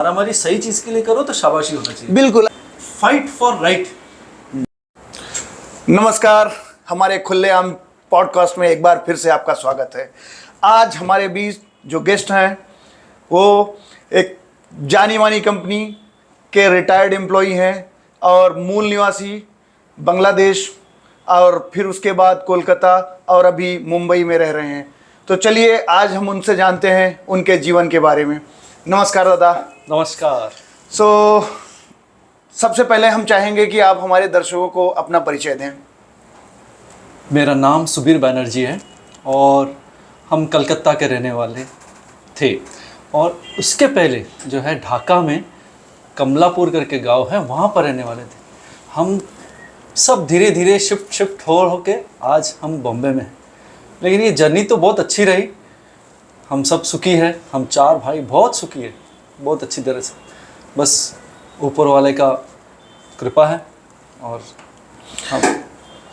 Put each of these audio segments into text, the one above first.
हमारी सही चीज के लिए करो तो शाबाशी होना चाहिए। बिल्कुल। Fight for right. नमस्कार, हमारे खुलेआम पॉडकास्ट में एक बार फिर से आपका स्वागत है। आज हमारे बीच जो गेस्ट हैं वो एक जानी मानी कंपनी के रिटायर्ड एम्प्लॉई हैं और मूल निवासी बांग्लादेश और फिर उसके बाद कोलकाता और अभी मुंबई में रह रहे हैं। तो चलिए आज हम उनसे जानते हैं उनके जीवन के बारे में। नमस्कार दादा। नमस्कार। सबसे पहले हम चाहेंगे कि आप हमारे दर्शकों को अपना परिचय दें। मेरा नाम सुबीर बैनर्जी है और हम कलकत्ता के रहने वाले थे और उसके पहले जो है ढाका में कमलापुर करके गांव है, वहाँ पर रहने वाले थे। हम सब धीरे धीरे शिफ्ट हो के आज हम बॉम्बे में हैं। लेकिन ये जर्नी तो बहुत अच्छी रही, हम सब सुखी है, हम चार भाई बहुत सुखी है, बहुत अच्छी तरह से। बस ऊपर वाले का कृपा है और हम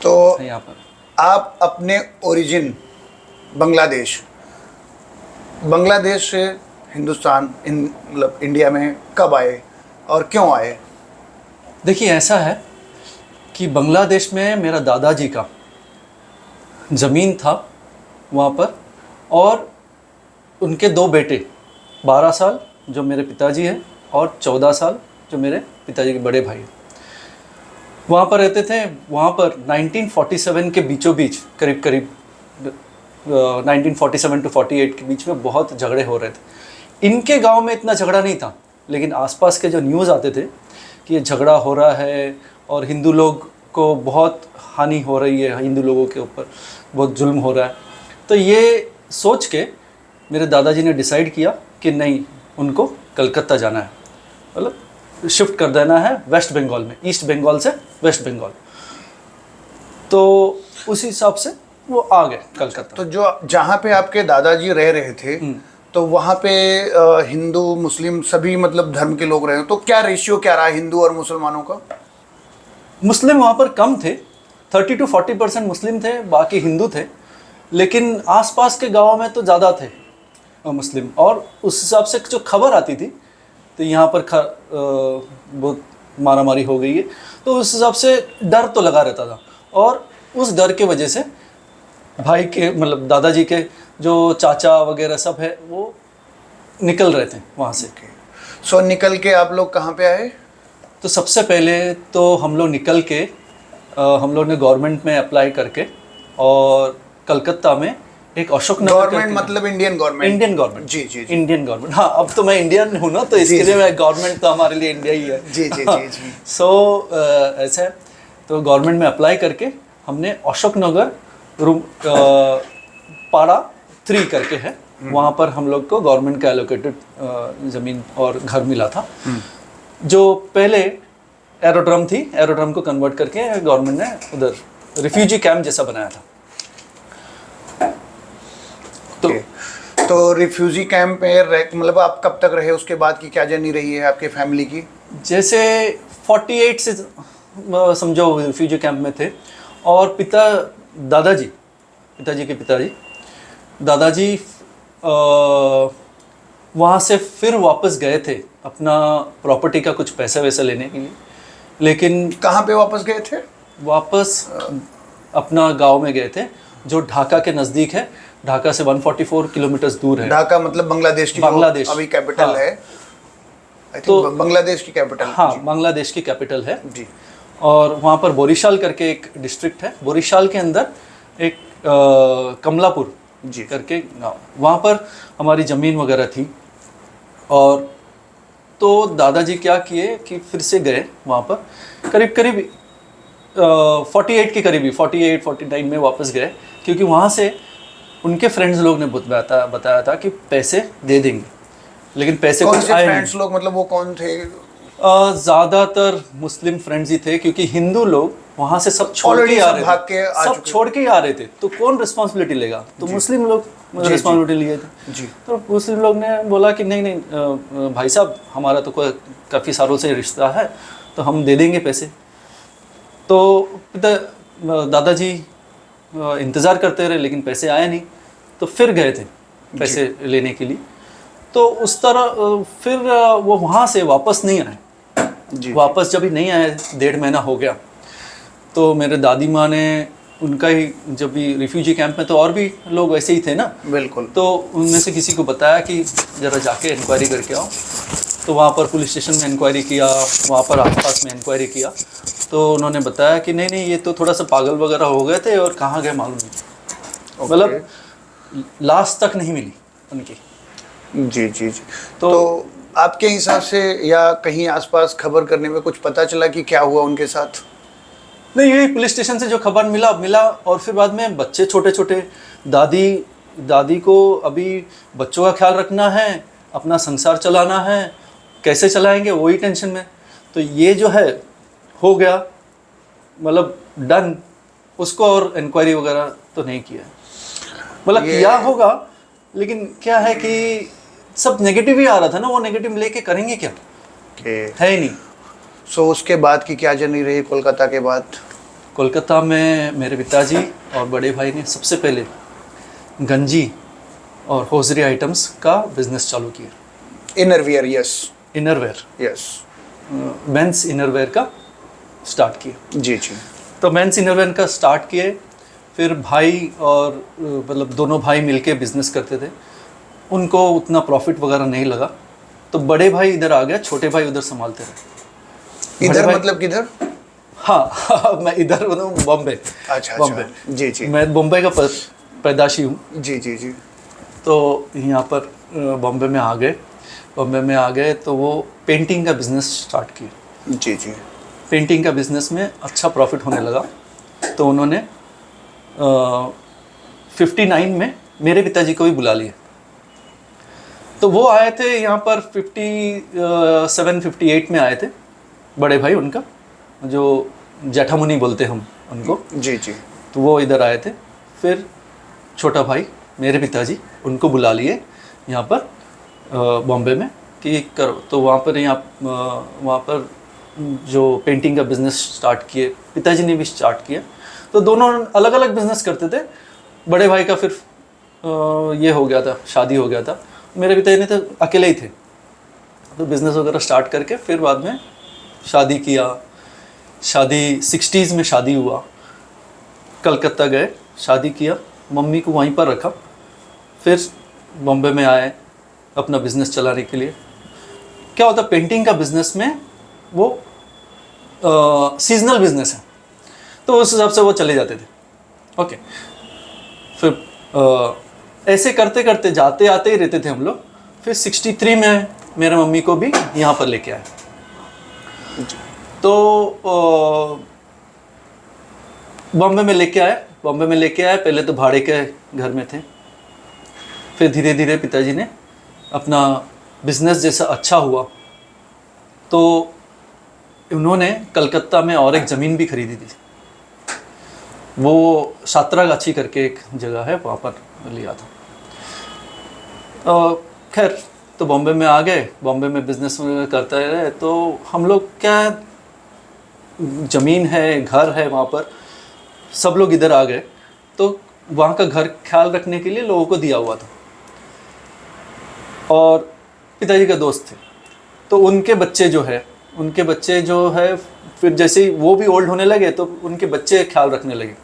तो यहाँ पर। आप अपने ओरिजिन बांग्लादेश से हिंदुस्तान मतलब इंडिया में कब आए और क्यों आए? देखिए ऐसा है कि बांग्लादेश में मेरा दादाजी का ज़मीन था वहाँ पर और उनके दो बेटे, 12 साल जो मेरे पिताजी हैं और 14 साल जो मेरे पिताजी के बड़े भाई हैं, वहाँ पर रहते थे। वहाँ पर 1947 के बीचों बीच करीब 1947 to 48 के बीच में बहुत झगड़े हो रहे थे। इनके गांव में इतना झगड़ा नहीं था, लेकिन आसपास के जो न्यूज़ आते थे कि ये झगड़ा हो रहा है और हिंदू लोग को बहुत हानि हो रही है, हिंदू लोगों के ऊपर बहुत जुल्म हो रहा है। तो ये सोच के मेरे दादाजी ने डिसाइड किया कि नहीं, उनको कलकत्ता जाना है, मतलब शिफ्ट कर देना है वेस्ट बंगाल में, ईस्ट बंगाल से वेस्ट बंगाल। तो उस हिसाब से वो आ गए कलकत्ता। तो जो जहाँ पे आपके दादाजी रह रहे थे तो वहाँ पे हिंदू मुस्लिम सभी मतलब धर्म के लोग रहे, तो क्या रेशियो क्या रहा हिंदू और मुसलमानों का? मुस्लिम वहाँ पर कम थे, 30 to 40% मुस्लिम थे, बाकी हिंदू थे। लेकिन आसपास के गाँव में तो ज़्यादा थे मुस्लिम, और उस हिसाब से जो खबर आती थी तो यहाँ पर बहुत मारामारी हो गई है, तो उस हिसाब से डर तो लगा रहता था। और उस डर के वजह से भाई के मतलब दादाजी के जो चाचा वगैरह सब है वो निकल रहे थे वहाँ से। सो निकल के आप लोग कहाँ पे आए? तो सबसे पहले तो हम लोग निकल के हम लोग ने गवर्नमेंट में अप्लाई करके और कलकत्ता में एक अशोक नगर, गवर्नमेंट मतलब इंडियन गवर्नमेंट? इंडियन गवर्नमेंट, जी जी जी। Indian government. हाँ, अब तो मैं इंडियन हूँ ना, तो इसके लिए मैं गवर्नमेंट तो हमारे लिए इंडिया ही है। जी जी जी जी। सो ऐसा है, तो गवर्नमेंट में अप्लाई करके हमने अशोक नगर रूम पाड़ा 3 करके है, वहाँ पर हम लोग को गवर्नमेंट का एलोकेटेड ज़मीन और घर मिला था। जो पहले एरोड्रम थी, एरोड्रम को कन्वर्ट करके गवर्नमेंट ने उधर रिफ्यूजी कैंप जैसा बनाया था। तो रिफ्यूजी कैंप में मतलब आप कब तक रहे? उसके बाद की क्या जर्नी रही है आपके फैमिली की? जैसे 48 से समझो रिफ्यूजी कैंप में थे। और पिताजी के पिताजी दादाजी वहाँ से फिर वापस गए थे अपना प्रॉपर्टी का कुछ पैसे वैसे लेने के लिए। लेकिन कहाँ पे वापस गए थे? वापस अपना गांव में गए थे जो ढाका के नज़दीक है। ढाका से 144 किलोमीटर दूर है। ढाका मतलब बांग्लादेश की बांग्लादेश अभी कैपिटल हाँ। है। तो बांग्लादेश की कैपिटल? हाँ, बांग्लादेश की कैपिटल है जी। और वहाँ पर बोरीशाल करके एक डिस्ट्रिक्ट है, बोरीशाल के अंदर एक कमलापुर जी करके गाँव, वहाँ पर हमारी ज़मीन वगैरह थी। और तो दादाजी क्या किए कि फिर से गए वहाँ पर करीब 48 के करीबी 48-49 में वापस गए, क्योंकि वहाँ से उनके फ्रेंड्स लोग ने बताया था कि पैसे दे देंगे, लेकिन पैसे कौन कुछ से आए फ्रेंड्स लोग, मतलब वो कौन थे? ज़्यादातर मुस्लिम फ्रेंड्स ही थे, क्योंकि हिंदू लोग वहाँ से सब छोड़ के आ रहे थे, तो कौन रिस्पॉन्सिबिलिटी लेगा? तो मुस्लिम लोग रिस्पॉन्सिबिलिटी लिए थे जी। तो मुस्लिम लोग ने बोला कि नहीं भाई साहब, हमारा तो काफ़ी सालों से रिश्ता है, तो हम दे देंगे पैसे। तो दादाजी इंतज़ार करते रहे, लेकिन पैसे आए नहीं, तो फिर गए थे पैसे लेने के लिए। तो उस तरह फिर वो वहाँ से वापस नहीं आए। जी वापस जब ही नहीं आए, 1.5 महीना हो गया, तो मेरे दादी माँ ने उनका ही, जब भी रिफ्यूजी कैंप में तो और भी लोग वैसे ही थे ना, बिल्कुल। तो उनमें से किसी को बताया कि ज़रा जाके इंक्वायरी करके आओ। तो वहाँ पर पुलिस स्टेशन में इंक्वायरी किया, वहाँ पर आसपास में इंक्वायरी किया, तो उन्होंने बताया कि नहीं ये तो थोड़ा सा पागल वगैरह हो गए थे और कहाँ गए मालूम नहीं। मतलब लाश तक नहीं मिली उनकी। जी जी जी। तो आपके हिसाब से या कहीं आसपास खबर करने में कुछ पता चला कि क्या हुआ उनके साथ? नहीं, यही पुलिस स्टेशन से जो खबर मिला और फिर बाद में बच्चे छोटे छोटे, दादी को अभी बच्चों का ख्याल रखना है, अपना संसार चलाना है, कैसे चलाएंगे वही टेंशन में। तो ये जो है हो गया, मतलब डन, उसको और इंक्वायरी वगैरह तो नहीं किया, मतलब किया होगा, लेकिन क्या है कि सब नेगेटिव ही आ रहा था ना, वो नेगेटिव लेके करेंगे क्या, है ही नहीं। सो उसके बाद की क्या जर्नी रही कोलकाता के बाद? कोलकाता में मेरे पिताजी और बड़े भाई ने सबसे पहले गंजी और होजरी आइटम्स का बिजनेस चालू किया। Innerwear? Yes. Innerwear? Yes. Men's innerwear का स्टार्ट किया। जी जी। तो मेंस इनरवेयर का स्टार्ट किए, फिर भाई और मतलब दोनों भाई मिलके बिजनेस करते थे, उनको उतना प्रॉफिट वगैरह नहीं लगा, तो बड़े भाई इधर आ गया, छोटे भाई उधर संभालते रहे। इधर मतलब किधर? हाँ मैं इधर हूँ बॉम्बे। अच्छा बॉम्बे। जी जी। मैं बॉम्बे का पैदाशी हूँ। जी जी जी। तो यहाँ पर बॉम्बे में आ गए तो वो पेंटिंग का बिज़नेस स्टार्ट किया। जी जी। पेंटिंग का बिज़नेस में अच्छा प्रॉफिट होने लगा, तो उन्होंने 59 में मेरे पिताजी को भी बुला लिया। तो वो आए थे यहाँ पर 57-58 में आए थे, बड़े भाई उनका, जो जेठामुनी बोलते हम उनको। जी जी। तो वो इधर आए थे, फिर छोटा भाई मेरे पिताजी उनको बुला लिए यहाँ पर बॉम्बे में कि करो। तो वहाँ पर जो पेंटिंग का बिज़नेस स्टार्ट किए, पिताजी ने भी स्टार्ट किया। तो दोनों अलग अलग बिज़नेस करते थे। बड़े भाई का फिर ये हो गया था, शादी हो गया था। मेरे पिताजी ने तो अकेले ही थे, तो बिज़नेस वगैरह स्टार्ट करके फिर बाद में शादी किया। शादी 60s में शादी हुआ, कलकत्ता गए, शादी किया, मम्मी को वहीं पर रखा, फिर बॉम्बे में आए अपना बिज़नेस चलाने के लिए। क्या होता है पेंटिंग का बिज़नेस में, वो सीजनल बिज़नेस है, तो उस हिसाब से वो चले जाते थे। ओके, फिर ऐसे करते करते जाते आते ही रहते थे हम लोग। फिर 63 में मेरे मम्मी को भी यहाँ पर लेके आए। तो बॉम्बे में लेके आए। पहले तो भाड़े के घर में थे, फिर धीरे धीरे पिताजी ने अपना बिजनेस जैसा अच्छा हुआ, तो उन्होंने कलकत्ता में और एक ज़मीन भी खरीदी थी। वो सातरागाछी करके एक जगह है, वहाँ पर लिया था। खैर, तो बॉम्बे में आ गए, बॉम्बे में बिजनेस करते रहे। तो हम लोग क्या, ज़मीन है, घर है वहाँ पर, सब लोग इधर आ गए, तो वहाँ का घर ख्याल रखने के लिए लोगों को दिया हुआ था। और पिताजी का दोस्त थे, तो उनके बच्चे जो है फिर जैसे ही वो भी ओल्ड होने लगे, तो उनके बच्चे ख्याल रखने लगे।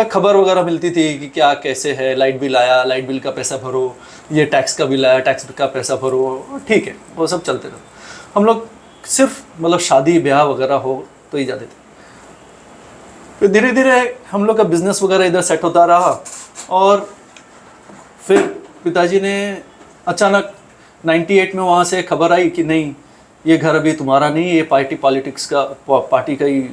खबर वगैरह मिलती थी कि क्या कैसे है, लाइट बिल आया, लाइट बिल का पैसा भरो, ये टैक्स का बिल आया, टैक्स का पैसा भरो, ठीक है, वो सब चलते रहे। हम लोग सिर्फ मतलब शादी ब्याह वगैरह हो तो ही जाते थे। फिर धीरे धीरे हम लोग का बिज़नेस वगैरह इधर सेट होता रहा, और फिर पिताजी ने अचानक 98 में वहाँ से खबर आई कि नहीं, ये घर अभी तुम्हारा नहीं, ये पार्टी का ही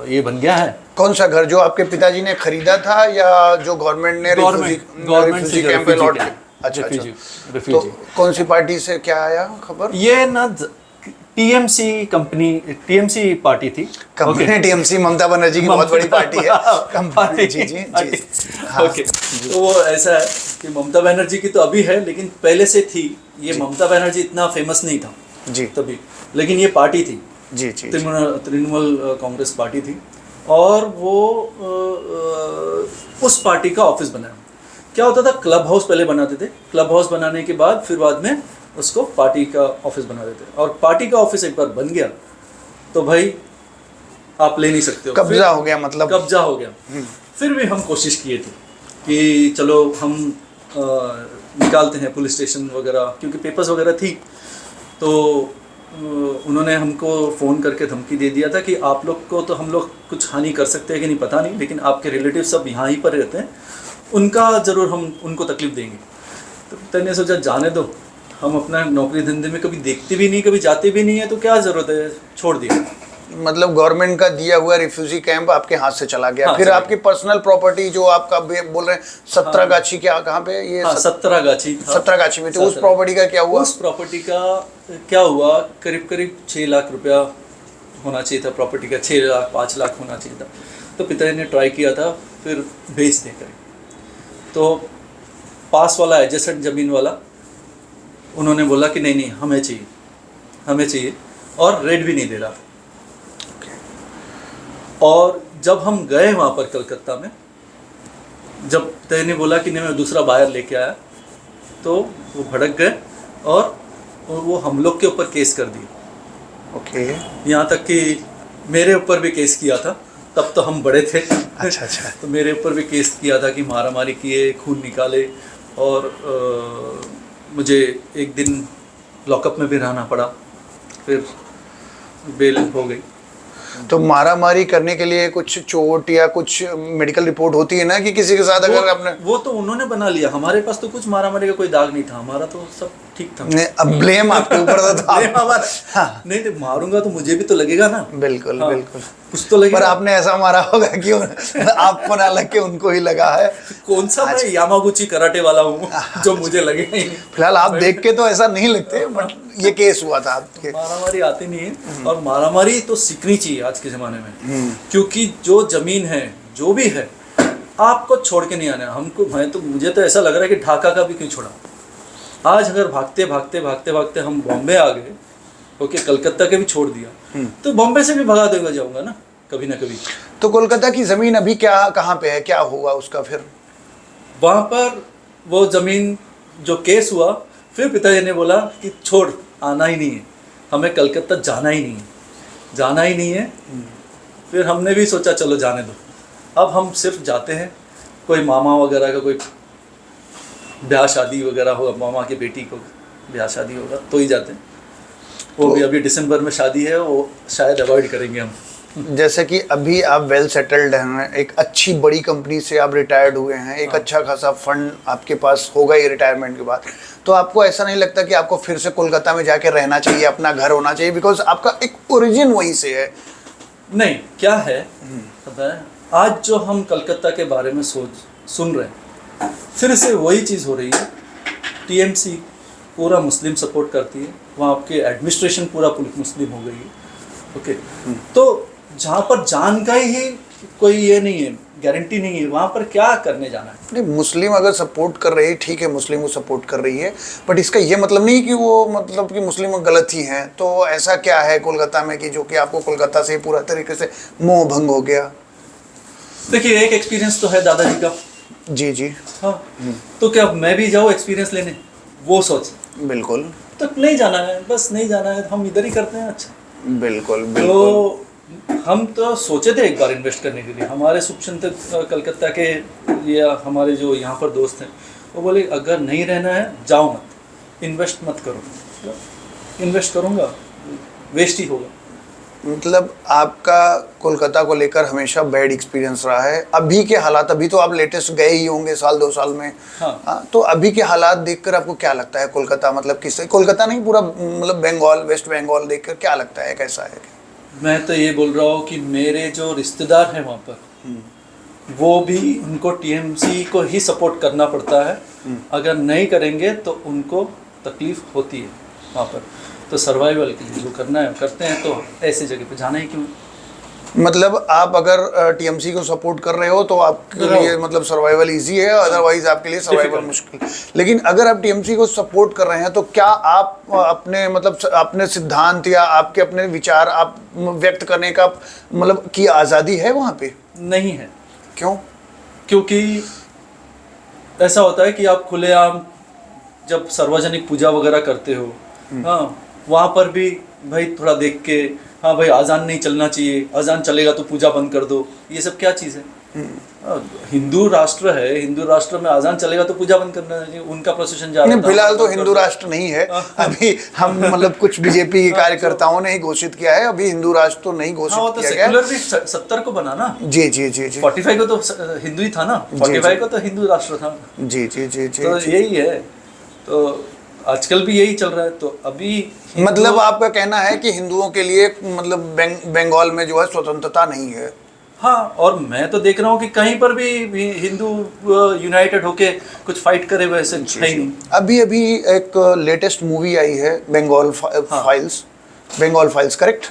ये बन गया है। कौन सा घर, जो आपके पिताजी ने खरीदा था या जो गवर्नमेंट ने गवर्नमेंट से कैंप में लौट के? अच्छा। रिफ्यूजी। तो कौन सी पार्टी से क्या आया खबर? ये ना टीएमसी पार्टी थी। कंपनी टीएमसी ममता बनर्जी की बहुत बड़ी पार्टी है। पार्टी। जी जी जी। ओके, तो वो ऐसा है कि ममता बनर्जी की तो अभी है, लेकिन पहले से थी। ये ममता बनर्जी इतना फेमस नहीं था जी तभी, लेकिन ये पार्टी थी जी जी। तृणमूल कांग्रेस पार्टी थी, और वो उस पार्टी का ऑफिस बना। क्या होता था, क्लब हाउस पहले बनाते थे, क्लब हाउस बनाने के बाद फिर बाद में उसको पार्टी का ऑफिस बना देते, और पार्टी का ऑफिस एक बार बन गया तो भाई आप ले नहीं सकते हो, कब्जा हो गया, मतलब कब्जा हो गया। फिर भी हम कोशिश किए थे कि चलो हम निकालते हैं पुलिस स्टेशन वगैरह, क्योंकि पेपर्स वगैरह थी। तो उन्होंने हमको फ़ोन करके धमकी दे दिया था कि आप लोग को तो हम लोग कुछ हानि कर सकते हैं कि नहीं पता नहीं, लेकिन आपके रिलेटिव सब यहाँ ही पर रहते हैं, उनका ज़रूर हम उनको तकलीफ़ देंगे। तो मैंने सोचा जाने दो, हम अपना नौकरी धंधे में कभी देखते भी नहीं, कभी जाते भी नहीं है, तो क्या ज़रूरत है, छोड़ दिया। मतलब गवर्नमेंट का दिया हुआ रिफ्यूजी कैंप आपके हाथ से चला गया। हाँ, फिर चला आपकी पर्सनल प्रॉपर्टी जो आपका बोल रहे हैं 17 गाछी, क्या कहाँ पे ये? हाँ, 17 गाछी था। 17 गाछी में। तो उस प्रॉपर्टी का क्या हुआ? उस प्रॉपर्टी का क्या हुआ, करीब करीब 6 लाख रुपया होना चाहिए था प्रॉपर्टी का, 6 लाख 5 लाख होना चाहिए था। तो पिताजी ने ट्राई किया था फिर बेच दे कर, तो पास वाला एडजेसेंट ज़मीन वाला उन्होंने बोला कि नहीं नहीं हमें चाहिए, हमें चाहिए, और रेट भी नहीं दे रहा। और जब हम गए वहाँ पर कलकत्ता में, जब पिताजी ने बोला कि नहीं मैं दूसरा बायर लेके आया, तो वो भड़क गए और वो हम लोग के ऊपर केस कर दिया। ओके। यहाँ तक कि मेरे ऊपर भी केस किया था, तब तो हम बड़े थे। अच्छा अच्छा। तो मेरे ऊपर भी केस किया था कि मारामारी किए, खून निकाले, और मुझे एक दिन लॉकअप में भी रहना पड़ा, फिर बेल हो गई। तो मारामारी करने के लिए कुछ चोट या कुछ मेडिकल रिपोर्ट होती है ना, कि किसी के साथ अगर आपने? वो तो उन्होंने बना लिया, हमारे पास तो कुछ मारामारी का कोई दाग नहीं था, हमारा तो सब ठीक था। नहीं, अब ब्लेम आपके ऊपर था, तो ब्लेम हमारा। हाँ। नहीं तो मारूंगा तो मुझे भी तो लगेगा ना। बिल्कुल। हाँ, बिल्कुल कुछ तो लगेगा। पर आपने ऐसा मारा होगा कि आपको ना लग के उनको ही लगा है। कौन सा मैं यामागुची कराटे वाला हूँ जो मुझे लगेगा ही नहीं। फिलहाल आप देख के तो ऐसा नहीं लगते, बट ये केस हुआ था आपके। मारामारी आती नहीं है, और मारामारी तो सीखनी चाहिए आज के ज़माने में, क्योंकि जो ज़मीन है जो भी है आपको छोड़ के नहीं आना। हमको मुझे तो ऐसा लग रहा है कि ढाका का भी क्यों छोड़ा। आज अगर भागते भागते भागते भागते हम बॉम्बे आ गए, ओके, कलकत्ता के भी छोड़ दिया, तो बॉम्बे से भी भगा देगा जाऊंगा ना कभी ना कभी। तो कोलकाता की ज़मीन अभी क्या कहाँ पे है, क्या हुआ उसका फिर? वहाँ पर वो ज़मीन जो केस हुआ, फिर पिताजी ने बोला कि छोड़, आना ही नहीं है, हमें कलकत्ता जाना ही नहीं है, जाना ही नहीं है। फिर हमने भी सोचा चलो जाने दो, अब हम सिर्फ जाते हैं, कोई मामा वगैरह का कोई ब्याह शादी वगैरह होगा, मामा की बेटी को ब्याह शादी होगा तो ही जाते हैं। वो भी अभी दिसंबर में शादी है, वो शायद अवॉइड करेंगे हम। जैसे कि अभी आप वेल सेटल्ड हैं, एक अच्छी बड़ी कंपनी से आप रिटायर्ड हुए हैं, एक अच्छा खासा फंड आपके पास होगा ये रिटायरमेंट के बाद, तो आपको ऐसा नहीं लगता कि आपको फिर से कोलकाता में जाके रहना चाहिए, अपना घर होना चाहिए, बिकॉज आपका एक ओरिजिन वहीं से है? नहीं, क्या है पता है, आज जो हम कलकत्ता के बारे में सुन रहे हैं, फिर से वही चीज़ हो रही है। टीएमसी पूरा मुस्लिम सपोर्ट करती है, वहाँ आपके एडमिनिस्ट्रेशन पूरा मुस्लिम हो गई है, ओके। तो जहाँ पर जान का ही कोई ये नहीं है, गारंटी नहीं है, वहाँ पर क्या करने जाना है। नहीं, मुस्लिम अगर सपोर्ट कर रही है, ठीक है, मुस्लिम को सपोर्ट कर रही है, बट इसका ये मतलब नहीं कि वो मतलब कि मुस्लिम गलत ही हैं। तो ऐसा क्या है कोलकाता में कि जो कि आपको कोलकाता से पूरा तरीके से मोह भंग हो गया? देखिए, एक एक्सपीरियंस तो है दादाजी का। जी जी। हाँ, तो क्या मैं भी जाऊँ एक्सपीरियंस लेने, वो सोच। बिल्कुल तो नहीं जाना है, बस नहीं जाना है, हम इधर ही करते हैं। अच्छा, बिल्कुल बिल्कुल। तो हम तो सोचे थे एक बार इन्वेस्ट करने के लिए, हमारे शुभचिंतक कलकत्ता के या हमारे जो यहाँ पर दोस्त हैं, वो बोले अगर नहीं रहना है जाओ मत, इन्वेस्ट मत करो। इन्वेस्ट करूँगा वेस्ट ही होगा। मतलब आपका कोलकाता को लेकर हमेशा बैड एक्सपीरियंस रहा है। अभी के हालात, अभी तो आप लेटेस्ट गए ही होंगे साल 2 साल में, हाँ, तो अभी के हालात देखकर आपको क्या लगता है कोलकाता, मतलब किस, कोलकाता नहीं पूरा मतलब बंगाल, वेस्ट बंगाल देखकर क्या लगता है, कैसा है? मैं तो ये बोल रहा हूँ कि मेरे जो रिश्तेदार हैं वहाँ पर, वो भी उनको टीएमसी को ही सपोर्ट करना पड़ता है। अगर नहीं करेंगे तो उनको तकलीफ होती है वहाँ पर। तो सर्वाइवल के लिए जो करना है करते हैं, तो ऐसी जगह पे जाना ही क्यों। मतलब आप अगर टीएमसी को सपोर्ट कर रहे हो तो आपके लिए मतलब सर्वाइवल इजी है, अदरवाइज आपके लिए सर्वाइवल मुश्किल। लेकिन अगर आप टीएमसी को सपोर्ट कर रहे हैं तो क्या आप अपने मतलब अपने सिद्धांत या आपके अपने विचार आप व्यक्त करने का मतलब की आज़ादी है वहाँ पे? नहीं है। क्यों? क्योंकि ऐसा होता है कि आप खुलेआम जब सार्वजनिक पूजा वगैरह करते हो, हाँ, वहाँ पर भी भाई थोड़ा देख के, हाँ भाई अजान नहीं चलना चाहिए, अजान चलेगा तो पूजा बंद कर दो, ये सब क्या चीज़ है? हिंदू राष्ट्र है, हिंदू राष्ट्र में अजान चलेगा तो पूजा बंद करना चाहिए, उनका प्रोसेशन जा रहा नहीं, फिलहाल तो हिंदू राष्ट्र नहीं है अभी। हम मतलब कुछ बीजेपी के कार्यकर्ताओं ने ही घोषित किया है, अभी हिंदू राष्ट्र तो नहीं घोषित किया गया। सेक्युलर भी 70 को बना ना। जी जी जी जी। 45 को तो हिंदू ही था ना, 45 को तो हिंदू राष्ट्र था। जी जी जी जी। तो यही है, तो आजकल भी यही चल रहा है। तो अभी मतलब आपका कहना है कि हिंदुओं के लिए मतलब बंगाल में जो है स्वतंत्रता नहीं है। हाँ, और मैं तो देख रहा हूँ कि कहीं पर भी हिंदू यूनाइटेड होके कुछ फाइट करे वैसे है ही नहीं। अभी अभी एक लेटेस्ट मूवी आई है Bengal files, Bengal files, correct?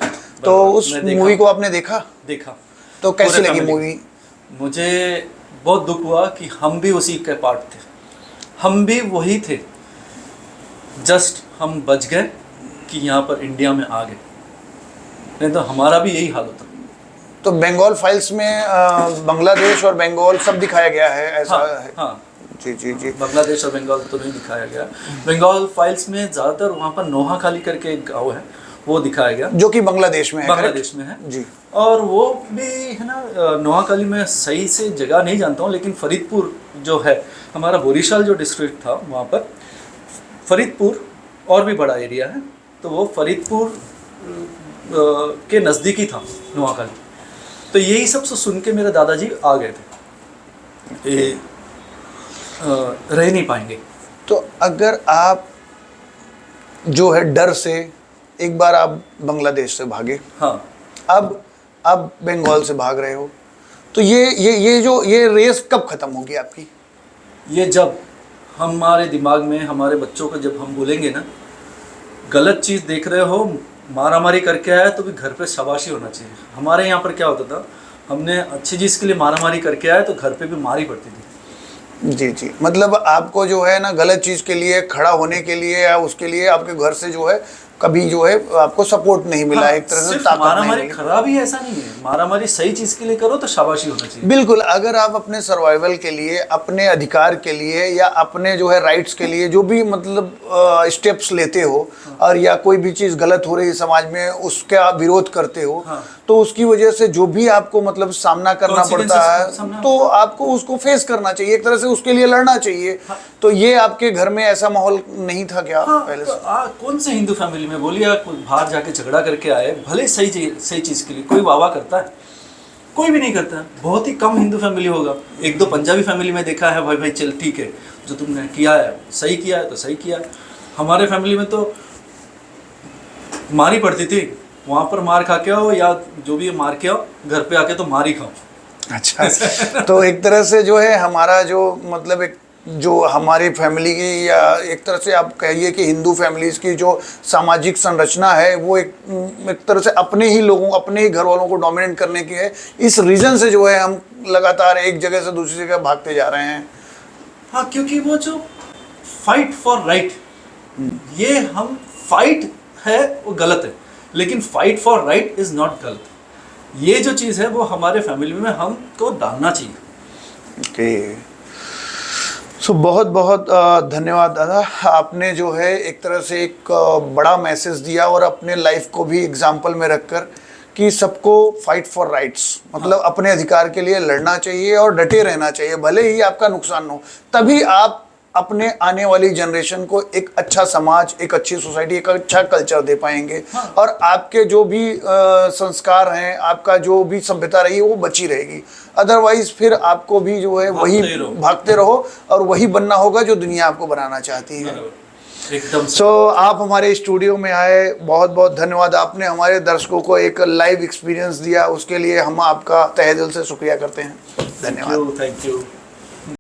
तो उस मूवी को आपने देखा? देखा। तो कैसी लगी मूवी? मुझे बहुत दुख हुआ कि हम भी उसी के पार्ट थे, हम भी वही थे, जस्ट हम बच गए कि यहाँ पर इंडिया में आ गए, नहीं तो हमारा भी यही हाल होता। तो बंगाल फाइल्स में बांग्लादेश और बंगाल सब दिखाया गया है, ऐसा है? हाँ जी जी जी। बांग्लादेश और बंगाल तो नहीं दिखाया गया। बंगाल फाइल्स में ज़्यादातर वहाँ पर नोहाखाली करके एक गाँव है, वो दिखाया गया, जो कि बांग्लादेश में है। बांग्लादेश में है जी। और वो भी है ना, नोहाखाली में सही से जगह नहीं जानता हूँ, लेकिन फरीदपुर जो है, हमारा बोरीशाल जो डिस्ट्रिक्ट था वहाँ पर फरीदपुर और भी बड़ा एरिया है, तो वो फरीदपुर के नज़दीकी था नोहाखाली। तो यही सब सुन के मेरे दादाजी आ गए थे, ये रह नहीं पाएंगे। तो अगर आप जो है डर से एक बार आप बांग्लादेश से भागे, हाँ, अब बंगाल से भाग रहे हो, तो ये रेस कब खत्म होगी आपकी? ये जब हमारे दिमाग में, हमारे बच्चों को जब हम बोलेंगे ना, गलत चीज़ देख रहे हो, मारामारी करके आया तो भी घर पे शाबाशी होना चाहिए। हमारे यहाँ पर क्या होता था, हमने अच्छी चीज़ के लिए मारामारी करके आया तो घर पे भी मारी पड़ती थी। जी जी। मतलब आपको जो है ना गलत चीज़ के लिए खड़ा होने के लिए या उसके लिए आपके घर से जो है कभी जो है आपको सपोर्ट नहीं मिला। हाँ, एक तरह से ताकत मारामारी खराब ही ऐसा नहीं है, मारामारी सही चीज़ के लिए करो तो शाबाशी होना चाहिए। बिल्कुल। अगर आप अपने सर्वाइवल के लिए, अपने अधिकार के लिए या अपने जो है राइट्स के लिए जो भी मतलब स्टेप्स लेते हो, और या कोई भी चीज़ गलत हो रही है समाज में उसका विरोध करते हो, तो उसकी वजह से जो भी आपको मतलब सामना करना पड़ता है तो आपको उसको फेस करना चाहिए, एक तरह से उसके लिए लड़ना चाहिए। तो ये आपके घर में ऐसा माहौल नहीं था क्या पहले से? कौन से हिंदू फैमिली में बोलिए आप बाहर जाके झगड़ा करके आए, भले सही चीज़ के लिए कोई वाह करता है? कोई भी नहीं करता है। बहुत ही कम हिंदू फैमिली होगा, एक दो पंजाबी फैमिली में देखा है, भाई चल ठीक है, जो तुमने किया है सही किया है तो सही किया। हमारे फैमिली में तो मारी पड़ती थी, वहाँ पर मार खा के आओ या जो भी मार के आओ, घर पे आके तो मार ही खाओ। अच्छा। तो एक तरह से जो है हमारा जो मतलब एक जो हमारी फैमिली की, या एक तरह से आप कहिए कि हिंदू फैमिलीज की जो सामाजिक संरचना है वो एक तरह से अपने ही लोगों, अपने ही घर वालों को डोमिनेट करने की है। इस रीज़न से जो है हम लगातार एक जगह से दूसरी जगह भागते जा रहे हैं। हाँ, क्योंकि वो जो फाइट फॉर राइट, ये हम फाइट है वो गलत है, लेकिन fight for right is not गलत। ये जो चीज़ है वो हमारे फैमिली में हमको डालना चाहिए। ओके। सो बहुत बहुत धन्यवाद दादा, आपने जो है एक तरह से एक बड़ा मैसेज दिया और अपने लाइफ को भी एग्जाम्पल में रखकर कि सबको फाइट फॉर राइट्स, मतलब अपने अधिकार के लिए लड़ना चाहिए और डटे रहना चाहिए, भले ही आपका नुकसान हो। तभी आप अपने आने वाली जनरेशन को एक अच्छा समाज, एक अच्छी सोसाइटी, एक अच्छा कल्चर दे पाएंगे। हाँ। और आपके जो भी संस्कार हैं, आपका जो भी सभ्यता रही है वो बची रहेगी। अदरवाइज फिर आपको भी जो है वही भागते रहो और वही बनना होगा जो दुनिया आपको बनाना चाहती है। एकदम। सो आप हमारे स्टूडियो में आए, बहुत बहुत धन्यवाद। आपने हमारे दर्शकों को एक लाइव एक्सपीरियंस दिया, उसके लिए हम आपका तहे दिल से शुक्रिया करते हैं। धन्यवाद। Thank you.